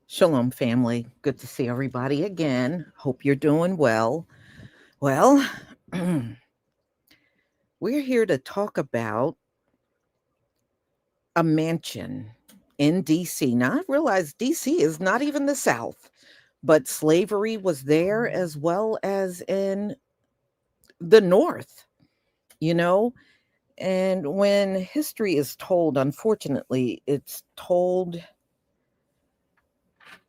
Shalom, family. Good to see everybody again. Hope you're doing well. Well, we're here to talk about a mansion in DC. Now, I realize DC is not even the South, but slavery was there as well as in the North, you know? And when history is told, unfortunately, it's told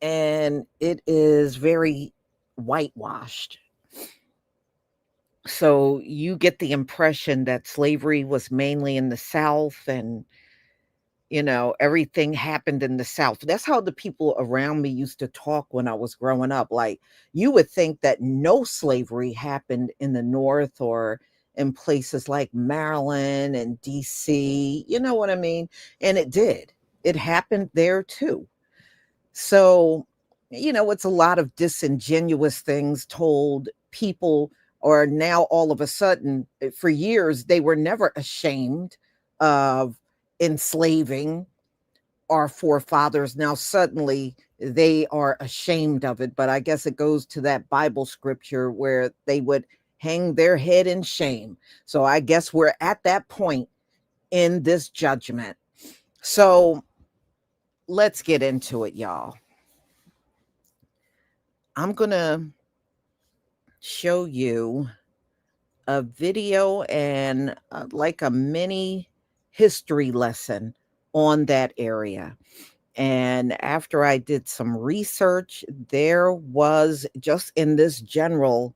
and it is very whitewashed. So you get the impression that slavery was mainly in the South and, everything happened in the South. That's how the people around me used to talk when I was growing up. Like, you would think that no slavery happened in the North or in places like Maryland and DC. You know what I mean? And it did. It happened there too. So, it's a lot of disingenuous things told people, or now all of a sudden, for years, they were never ashamed of enslaving our forefathers. Now, suddenly, they are ashamed of it. But I guess it goes to that Bible scripture where they would hang their head in shame. So I guess we're at that point in this judgment. So let's get into it, y'all. I'm going to show you a video and like a mini history lesson on that area. And after I did some research, there was just in this general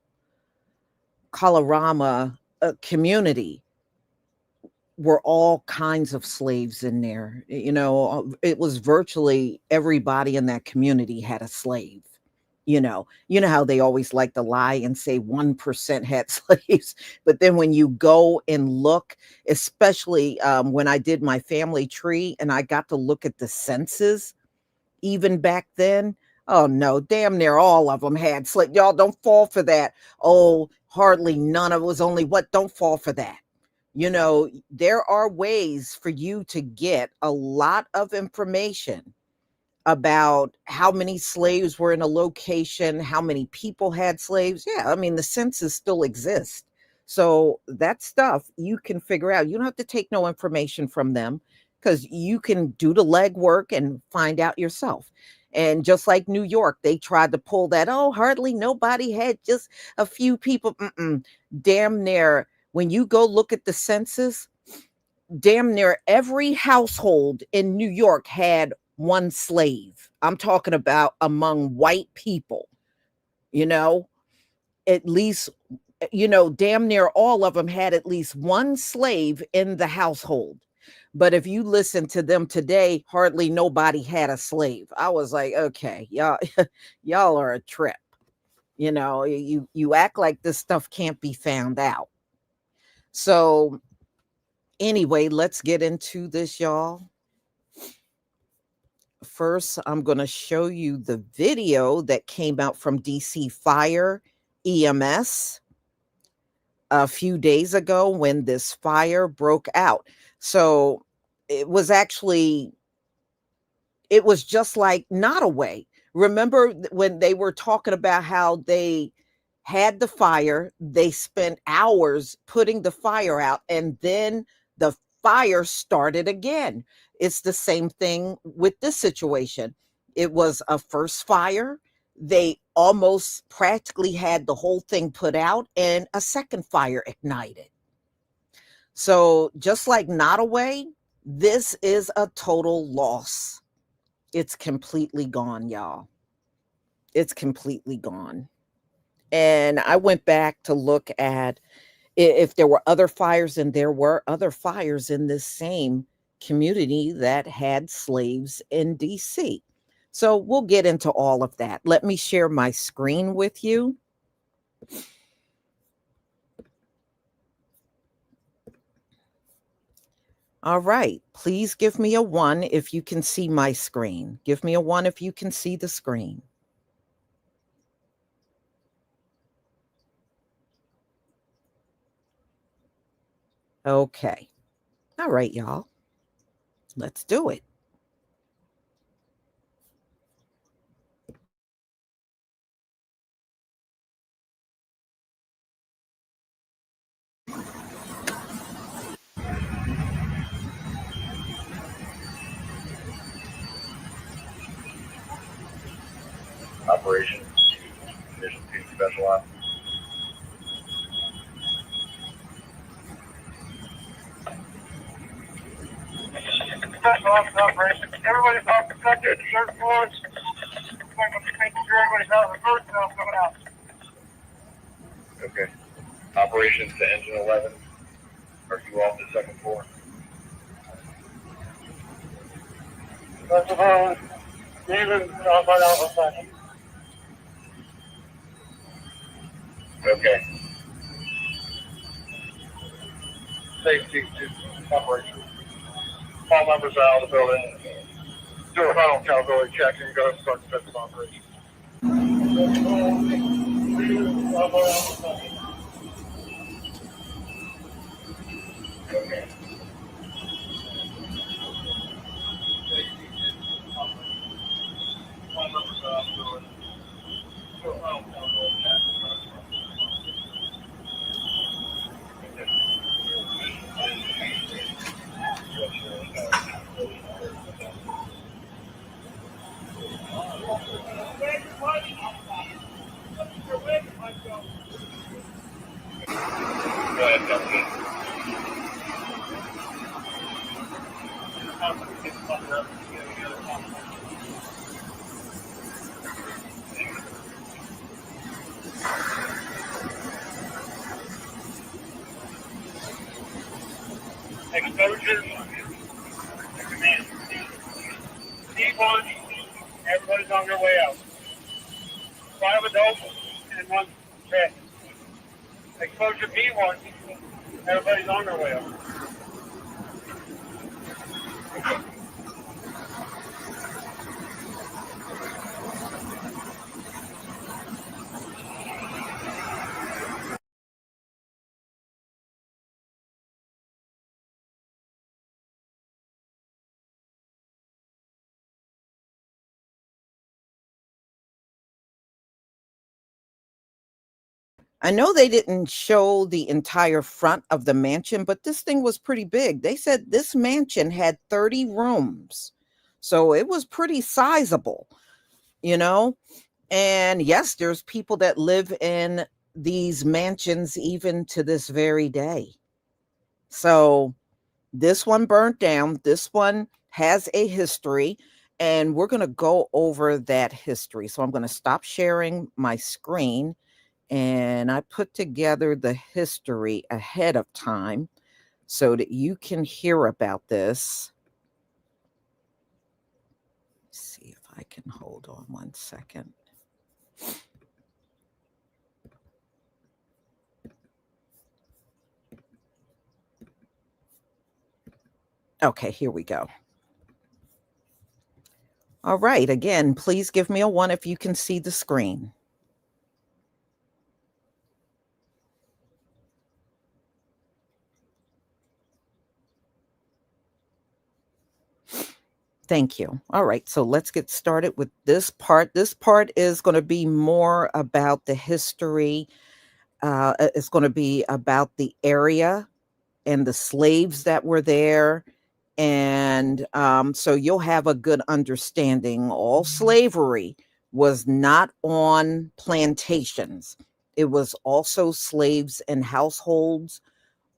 Kalorama community were all kinds of slaves in there. It was virtually everybody in that community had a slave. You know how they always like to lie and say 1% had slaves, but then when you go and look, especially when I did my family tree and I got to look at the census, even back then, oh no, damn near all of them had slaves. Y'all don't fall for that. Oh, hardly none of it was only what? Don't fall for that. There are ways for you to get a lot of information about how many slaves were in a location, how many people had slaves. Yeah, I mean, the census still exists. So that stuff you can figure out. You don't have to take no information from them because you can do the legwork and find out yourself. And just like New York, they tried to pull that, oh, hardly nobody had, just a few people. Damn near, when you go look at the census, damn near every household in New York had one slave. I'm talking about among white people, you know, at least, damn near all of them had at least one slave in the household. But if you listen to them today, hardly nobody had a slave. I was like, okay, y'all, y'all are a trip. You act like this stuff can't be found out. So anyway, let's get into this, y'all. First, I'm going to show you the video that came out from DC Fire EMS a few days ago when this fire broke out. So it was actually, it was just like Nottoway. Remember when they were talking about how they had the fire, they spent hours putting the fire out, and then the fire started again. It's the same thing with this situation. It was a first fire. They almost practically had the whole thing put out, and a second fire ignited. So, just like Nottoway, this is a total loss. It's completely gone, y'all. It's completely gone. And I went back to look at if there were other fires, and there were other fires in this same community that had slaves in DC. So we'll get into all of that. Let me share my screen with you. All right. Please give me a 1 if you can see my screen. Give me a 1 if you can see the screen. Okay. All right, y'all. Let's do it. operations to Division 2 Special Ops. Special Ops operations. Everybody's off the sector, the third floors. Making sure everybody's out of the first and I'm coming out. Okay. Operations to Engine 11. Are you off the second floor? Special David, I'm right out of the Okay. safety to operations. All members are out of the building. Do a final accountability check and go start special operations. Okay. All members are out of the building. Do a final accountability check. Go ahead, Captain. Exposures. D1, everybody's on their way out. 5 adults and 1 kid. Exposure B1, everybody's on their way out. I know they didn't show the entire front of the mansion, but this thing was pretty big. They said this mansion had 30 rooms. So it was pretty sizable, you know? And yes, there's people that live in these mansions even to this very day. So this one burnt down. This one has a history, and we're going to go over that history. So I'm going to stop sharing my screen, and I put together the history ahead of time so that you can hear about this. Let's see if I can hold on one second. Okay, here we go. All right, again, please give me a 1 if you can see the screen. Thank you. All right, so let's get started with this part. This part is going to be more about the history. It's going to be about the area and the slaves that were there. And so you'll have a good understanding. All slavery was not on plantations. It was also slaves in households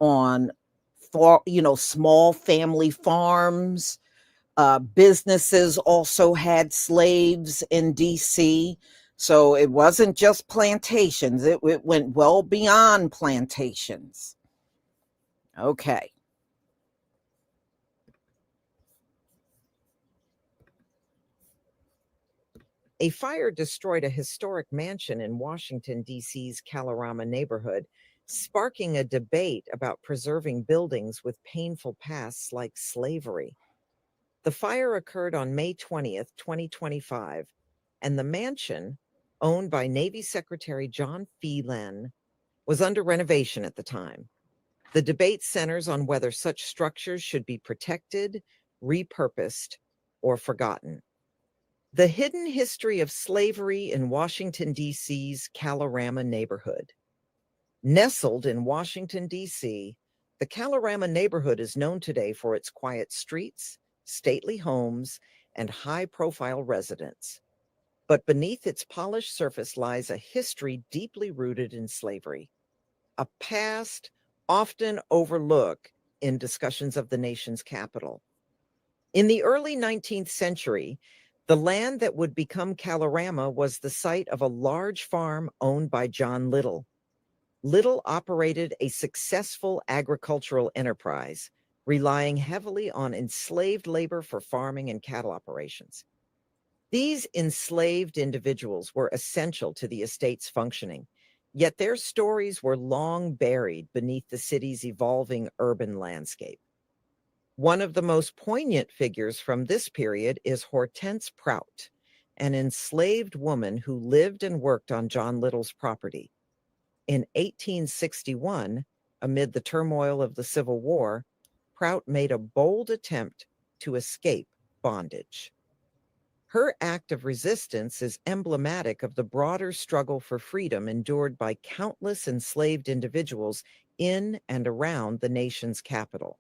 on, small family farms. Businesses also had slaves in DC. So it wasn't just plantations, it went well beyond plantations. Okay. A fire destroyed a historic mansion in Washington, D.C.'s Kalorama neighborhood, sparking a debate about preserving buildings with painful pasts like slavery. The fire occurred on May 20th, 2025, and the mansion, owned by Navy Secretary John Phelan, was under renovation at the time. The debate centers on whether such structures should be protected, repurposed, or forgotten. The hidden history of slavery in Washington, D.C.'s Kalorama neighborhood. Nestled in Washington, D.C., the Kalorama neighborhood is known today for its quiet streets, stately homes, and high-profile residents. but beneath its polished surface lies a history deeply rooted in slavery, a past often overlooked in discussions of the nation's capital. In the early 19th century, the land that would become Kalorama was the site of a large farm owned by John Little. Little operated a successful agricultural enterprise, relying heavily on enslaved labor for farming and cattle operations. These enslaved individuals were essential to the estate's functioning, yet their stories were long buried beneath the city's evolving urban landscape. One of the most poignant figures from this period is Hortense Prout, an enslaved woman who lived and worked on John Little's property. In 1861, amid the turmoil of the Civil War, Prout made a bold attempt to escape bondage. Her act of resistance is emblematic of the broader struggle for freedom endured by countless enslaved individuals in and around the nation's capital.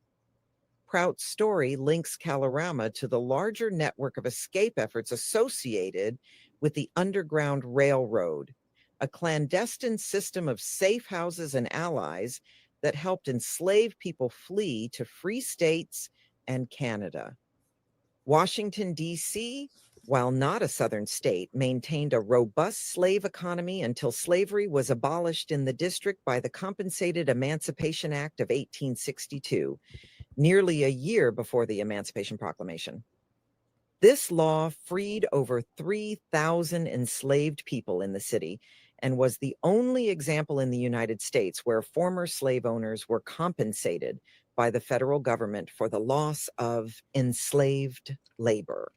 Prout's story links Kalorama to the larger network of escape efforts associated with the Underground Railroad, a clandestine system of safe houses and allies that helped enslaved people flee to free states and Canada. Washington, D.C., while not a Southern state, maintained a robust slave economy until slavery was abolished in the district by the Compensated Emancipation Act of 1862, nearly a year before the Emancipation Proclamation. This law freed over 3,000 enslaved people in the city and was the only example in the United States where former slave owners were compensated by the federal government for the loss of enslaved labor.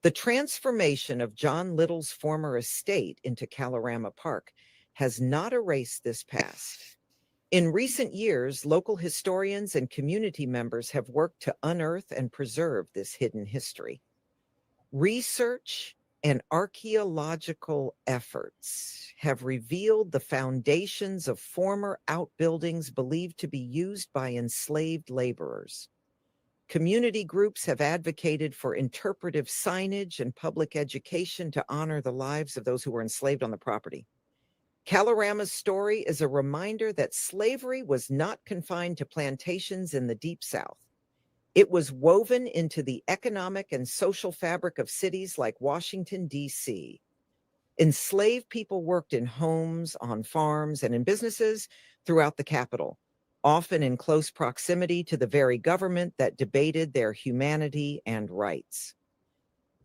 The transformation of John Little's former estate into Kalorama Park has not erased this past. In recent years, local historians and community members have worked to unearth and preserve this hidden history. Research and archaeological efforts have revealed the foundations of former outbuildings believed to be used by enslaved laborers. Community groups have advocated for interpretive signage and public education to honor the lives of those who were enslaved on the property. Kalorama's story is a reminder that slavery was not confined to plantations in the Deep South. It was woven into the economic and social fabric of cities like Washington, D.C. Enslaved people worked in homes, on farms, and in businesses throughout the capital, often in close proximity to the very government that debated their humanity and rights.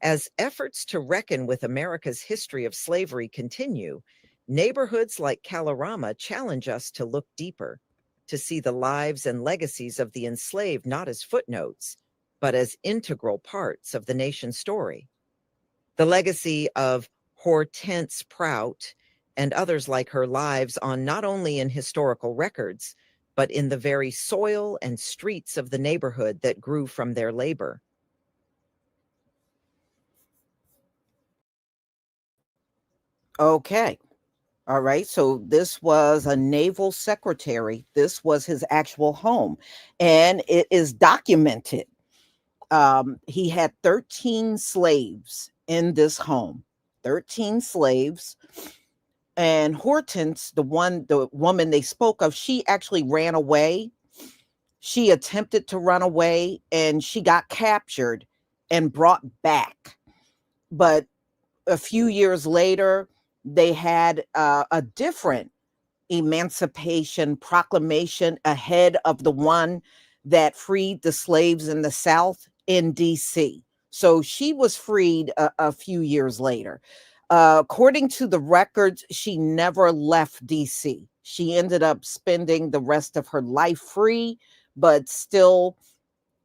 As efforts to reckon with America's history of slavery continue, neighborhoods like Kalorama challenge us to look deeper, to see the lives and legacies of the enslaved not as footnotes, but as integral parts of the nation's story. The legacy of Hortense Prout and others like her lives on not only in historical records, but in the very soil and streets of the neighborhood that grew from their labor. Okay. All right. So this was a naval secretary. This was his actual home, and it is documented. He had 13 slaves in this home, 13 slaves. And Hortense, the woman they spoke of, she actually ran away. She attempted to run away and she got captured and brought back. But a few years later, they had a different emancipation proclamation ahead of the one that freed the slaves in the South in DC. So she was freed a few years later. According to the records, she never left DC. She ended up spending the rest of her life free, but still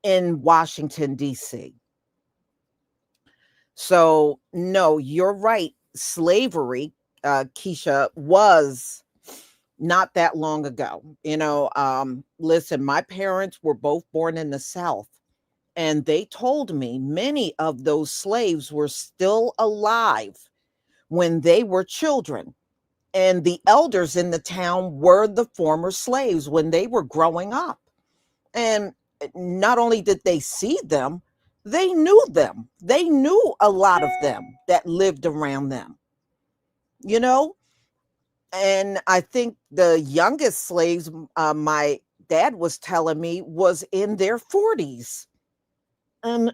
in Washington, DC. So, no, you're right. Slavery, Keisha, was not that long ago. Listen, my parents were both born in the South, and they told me many of those slaves were still alive when they were children. And the elders in the town were the former slaves when they were growing up. And not only did they see them, They knew them. They knew a lot of them that lived around them, you know? And I think the youngest slaves, my dad was telling me, was in their 40s and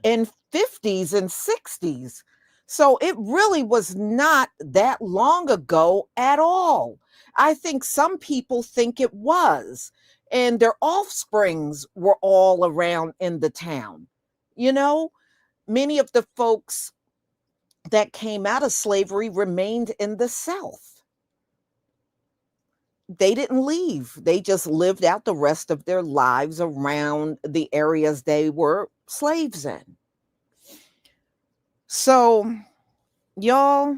50s and 60s. So it really was not that long ago at all. I think some people think it was, and their offsprings were all around in the town. You know, many of the folks that came out of slavery remained in the South. They didn't leave. They just lived out the rest of their lives around the areas they were slaves in. So, y'all,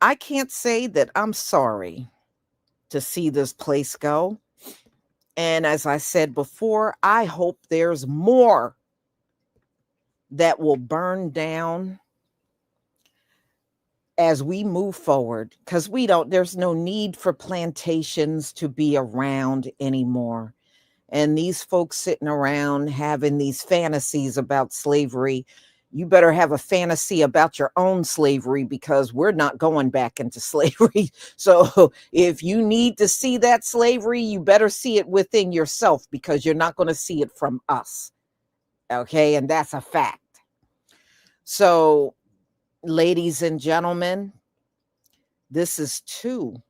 I can't say that I'm sorry to see this place go. And as I said before, I hope there's more that will burn down as we move forward, because there's no need for plantations to be around anymore. And these folks sitting around having these fantasies about slavery, you better have a fantasy about your own slavery, because we're not going back into slavery. So if you need to see that slavery, you better see it within yourself, because you're not going to see it from us. Okay. And that's a fact. So, ladies and gentlemen, this is two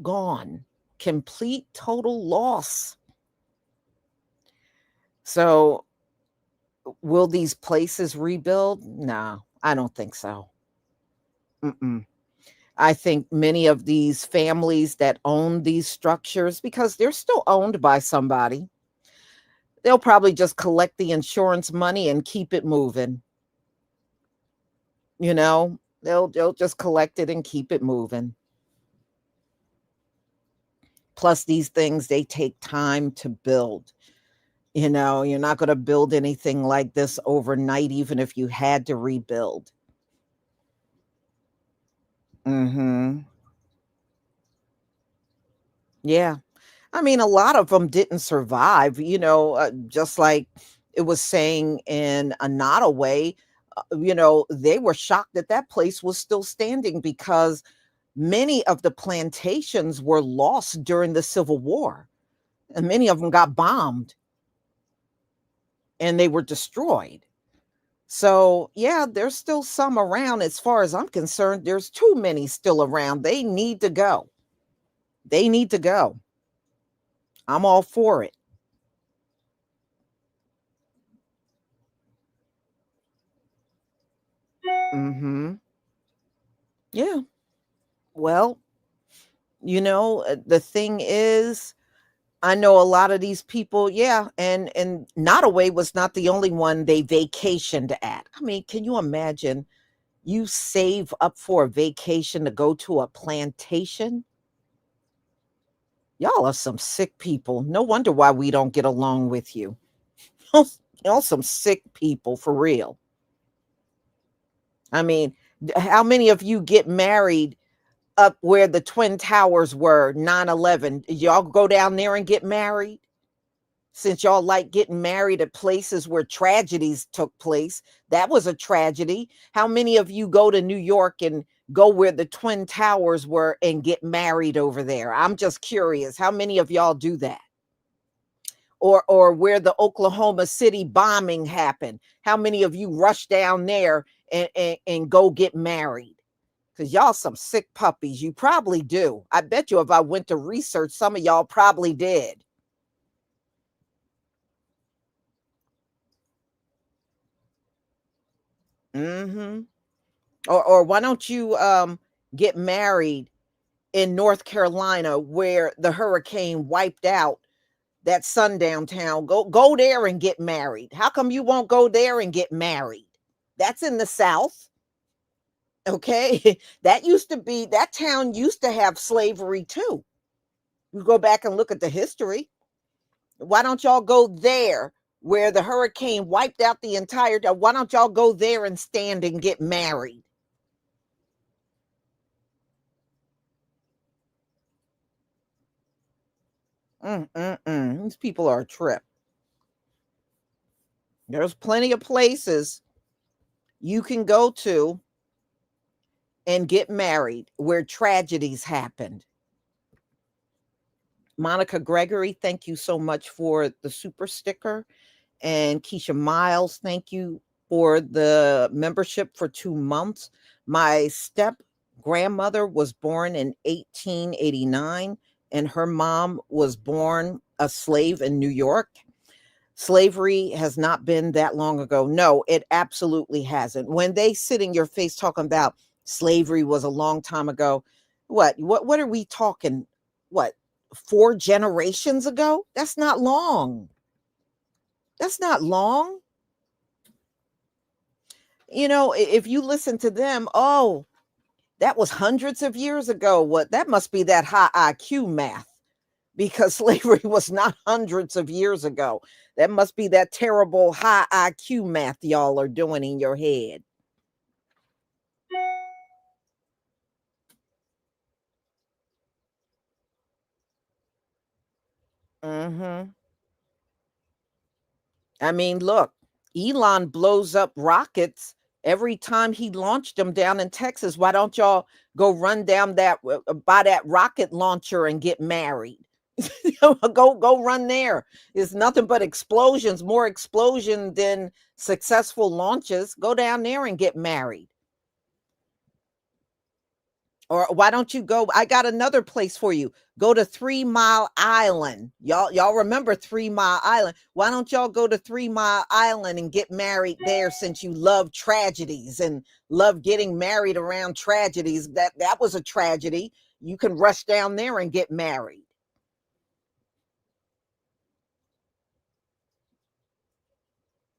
gone, complete total loss. So will these places rebuild? No, I don't think so. Mm-mm. I think many of these families that own these structures, because they're still owned by somebody, they'll probably just collect the insurance money and keep it moving. You know, they'll just collect it and keep it moving. Plus, these things, they take time to build. You know, you're not going to build anything like this overnight, even if you had to rebuild. Mm-hmm. Yeah. I mean, a lot of them didn't survive, just like it was saying in another way, they were shocked that that place was still standing, because many of the plantations were lost during the Civil War, and many of them got bombed and they were destroyed. So, yeah, there's still some around. As far as I'm concerned, there's too many still around. They need to go. They need to go. I'm all for it. Mhm. Yeah. Well, the thing is, I know a lot of these people, yeah, and Nottoway was not the only one they vacationed at. I mean, can you imagine you save up for a vacation to go to a plantation? Y'all are some sick people. No wonder why we don't get along with you. Y'all some sick people for real. I mean, how many of you get married up where the Twin Towers were, 9/11? Did y'all go down there and get married? Since y'all like getting married at places where tragedies took place, that was a tragedy. How many of you go to New York and go where the Twin Towers were and get married over there? I'm just curious. How many of y'all do that? Or where the Oklahoma City bombing happened? How many of you rush down there and go get married? Because y'all some sick puppies. You probably do. I bet you if I went to research, some of y'all probably did. Mm-hmm. Or why don't you get married in North Carolina, where the hurricane wiped out that sundown town? Go there and get married. How come you won't go there and get married? That's in the South. Okay. That town used to have slavery too. You go back and look at the history. Why don't y'all go there where the hurricane wiped out the entire town? Why don't y'all go there and stand and get married? Mm-mm-mm. These people are a trip. There's plenty of places you can go to and get married where tragedies happened. Monica Gregory, thank you so much for the super sticker. And Keisha Miles, thank you for the membership for 2 months. My step grandmother was born in 1889, and her mom was born a slave in New York. Slavery has not been that long ago. No, it absolutely hasn't. When they sit in your face talking about slavery was a long time ago, what are we talking? What, 4 generations ago? That's not long. That's not long. You know, if you listen to them, oh, that was hundreds of years ago. What, that must be that high IQ math, because slavery was not hundreds of years ago. That must be that terrible high IQ math y'all are doing in your head. Mm-hmm. I mean, look, Elon blows up rockets every time he launched them down in Texas. Why don't y'all go run down that by that rocket launcher and get married? Go run there. It's nothing but explosions, more explosion than successful launches. Go down there and get married. Or why don't you go? I got another place for you. Go to 3 Mile Island. Y'all remember 3 Mile Island? Why don't y'all go to 3 Mile Island and get married there, since you love tragedies and love getting married around tragedies? That was a tragedy. You can rush down there and get married.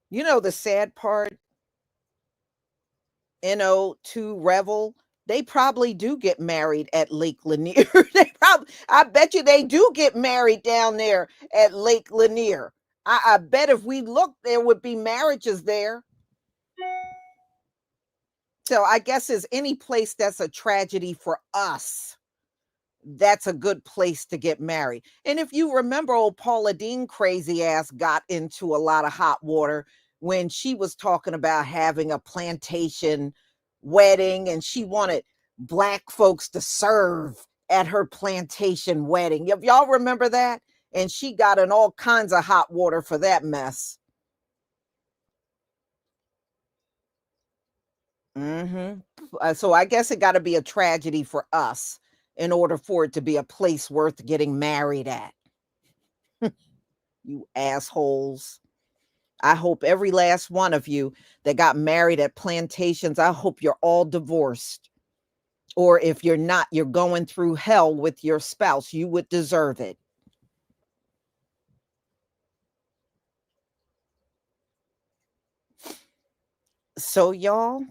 You know the sad part, NO2 Revel, they probably do get married at Lake Lanier. I bet you they do get married down there at Lake Lanier. I bet if we looked, there would be marriages there. So I guess is any place that's a tragedy for us, that's a good place to get married. And if you remember, old Paula Dean crazy ass got into a lot of hot water when she was talking about having a plantation wedding, and she wanted black folks to serve at her plantation wedding. If y'all remember that, and she got in all kinds of hot water for that mess. So I guess it got to be a tragedy for us in order for it to be a place worth getting married at. You assholes. I hope every last one of you that got married at plantations, I hope you're all divorced. Or if you're not, you're going through hell with your spouse. You would deserve it. So, y'all,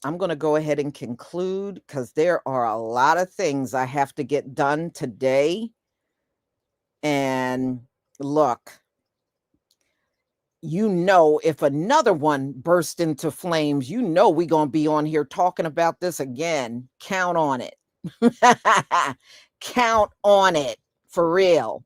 I'm going to go ahead and conclude, because there are a lot of things I have to get done today. And look, if another one burst into flames, we're going to be on here talking about this again. Count on it. Count on it, for real.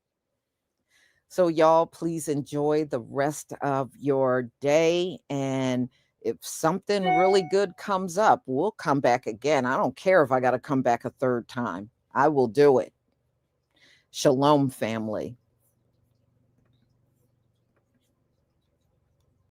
So y'all, please enjoy the rest of your day. And if something really good comes up, we'll come back again. I don't care if I got to come back a third time. I will do it. Shalom, family.